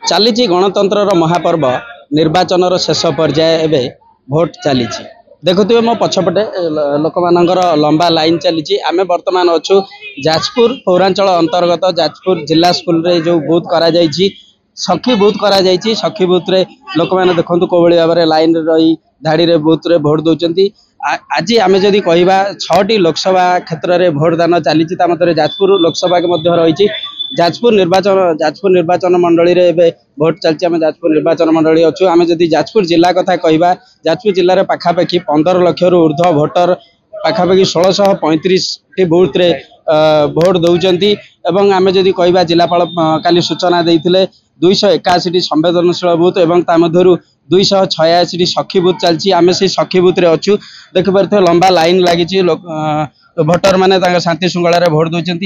चली गणतंत्र महापर्व निर्वाचन शेष पर्याय एवं भोट चली देखुए मो पछपटे लोक मानकर लंबा लाइन चली आम बर्तमान अच्छु जाजपुर पौरांचल अंतर्गत जाजपुर जिला स्कूल रे जो बूथ करा सखी बूथ करा सखी बूथ रे लोक मैंने देखु कौ भाव में लाइन रही धाड़ी रे बूथ रे भोट दौरान आज आम जदि कह 6टी लोकसभा क्षेत्र में भोट दान चली जाजपुर लोकसभा के रही जाजपुर निर्वाचन मंडली रे एबे भोट चलती आम जाजपुर निर्वाचन मंडली अच्छु आम जदि जाजपुर जिला कथा कहवा जाजपुर जिले में पाखापाखि 15 लाख रु ऊर्ध्व भोटर पाखापाखि 1635 बूथ रे भोट दौरान आम जदि कहवा जिलापाल काली सूचना देते 281 संवेदनशील बूथ एवं ता मध्यरु 286 सखी बूथ चलती आम से सखी बूथ रे अच्छु देखिपे लंबा लाइन लगी भोटर माने शांति श्रृंखला भोट दौरान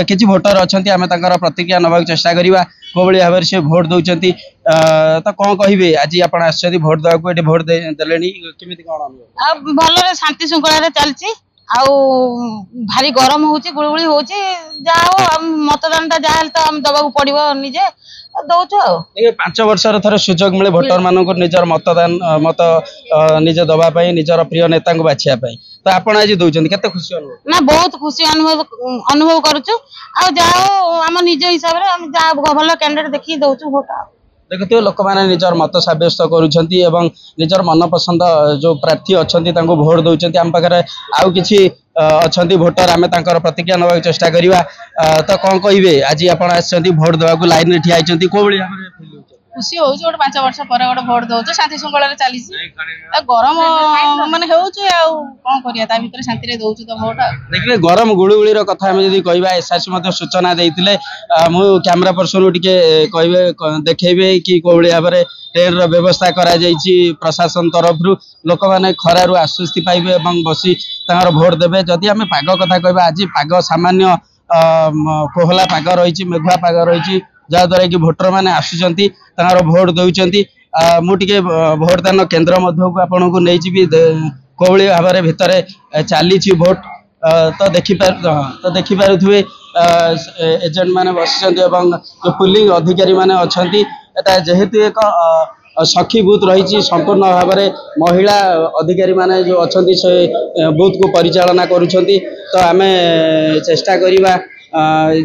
किसी भोटर अच्छा आम प्रतिक्रिया नवा चेष्टा करवा कौ भाव में से भोट दौरान तो कौन कहे आज आप भोट देवा ये भोट देले कौन भल शांति श्रृंखला चलती भारी गरम होची गुड़गुड़ी होची मतदान जहाँ तो आम दबा पड़ो निजे दौचु 5 वर्ष थोड़े सुजोग मिले भोटर मान निजर मतदान मत निजे दवाई निजर प्रिय नेता बाछापी तो आप आज दौरान केते खुशी अनुभव ना बहुत खुशी अनुभव करुचु आम निज हिसाब से भल कैंडिडेट देखिए दौचु भोट देखते लोक मैंने निजर मत सब्यस्त करुँच निजर मनपसंद जो प्रार्थी अच्छा भोट दौरान आम पाखे आउ कि अच्छा भोटर आम प्रतिक्रिया नवा चेष्टा करवा तो कौन कहे आज आप भोट देवा लाइन में ठिया कौ भाव खुशी हो 5 वर्ष पर गोटे भोट दौर शांति श्रृंखला चली गरम मान कौन कर शांति दौचु तो भोट देखिए गरम गुड़गुड़ी कथा कह एसआरसी सूचना देते मुझे कैमेरा पर्सन टे कहे देखेबे कि कौ भाव में ट्रेन व्यवस्था करा प्रशासन तरफ लोक मैंने खरारु आश्वस्ति पाइबे बसी भोट देवे जदि आम पाग कथा कह आज पाग सामान्य कोहला पाग रही मेघुआ पाग रही जहाद्वारा कि भोटर मैंने आसुँच भोट दौरान मुझे भोटदान केन्द्र मध्य को आपन को नहीं कौ भाव में भितर चली भोट तो देखिपे एजेंट मैंने बस जो पुलिंग अधिकारी मैंने अच्छा जेहेतु एक सखी बूथ रही संपूर्ण भाव में महिला अधिकारी माने जो अच्छा से बूथ को परिचालना करुँच तो आम चेष्टा करवा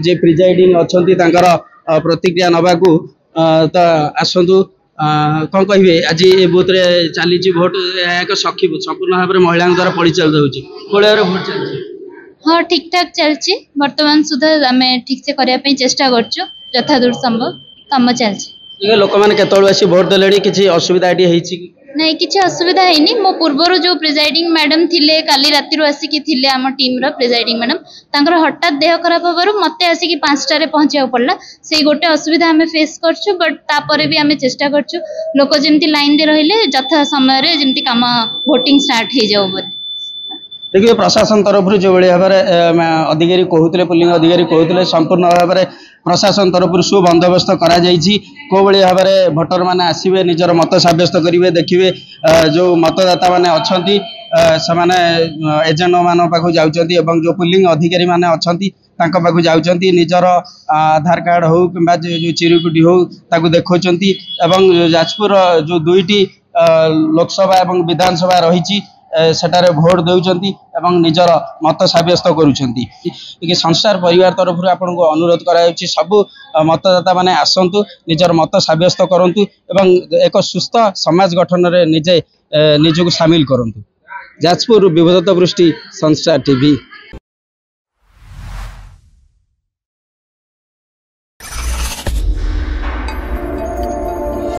जे प्रिजाइडिंग अच्छा प्रतिक्रिया नवा तो आसतु कौन कहे आज ये बूथ रे चली भोट एक सखी बूथ संपूर्ण भाव में महिला द्वारा परिचालित होती भोट चलती हाँ ठीक ठाक चलती बर्तमान सुधा आम ठीक से करने चेष्टा करूँ यथादूर संभव कम चलती लोक मैंने केतु आसी भोट देले किसी असुविधा नहीं किसी असुविधा है मो पूर्वर जो प्रिजाइडिंग मैडम थिले काली राति आसिकी थिले आम टीम रो प्रिजाइडिंग मैडम तांकर हठात देह खराब होबारु मते आसिकी 5टारे पहुंचा पड़ला से गोटे असुविधा आम फेस करछु बट तापरे भी आम चेष्टा करछु लोक जेमती लाइन दे रहिले यथा समय रे जेमती काम वोटिंग स्टार्ट हो जाओ बोली देखिए प्रशासन तरफ जो भाव में अधिकारी कहते पुलिंग अधिकारी कहते संपूर्ण भाव में प्रशासन तरफ सुबंदोबस्त करा कौ भाव में भोटर मैंने आसवे निजर मत सब्यस्त करेंगे देखिए जो मतदाता मैंने अच्छा से एजेंट मान पाक जाऊँ जो पुलिंग अधिकारी मैंने अच्छा पाक जाऊँ निजर आधार कार्ड हो कि जो चिरुकुटी हो ताकू देखा जाजपुर जो 2टी लोकसभा और विधानसभा रही सेटारे भोट दौरान निजर मत सब्यस्त करुँच संसार परिवार तरफ आपन को अनुरोध कराई सबू मतदाता माने आसतु निजर मत सब्यस्त करूँ एक सुस्थ समाज गठन में निजे निजक सामिल करूँ। जाजपुर विभुदत्त पृष्टि संस्था टीवी।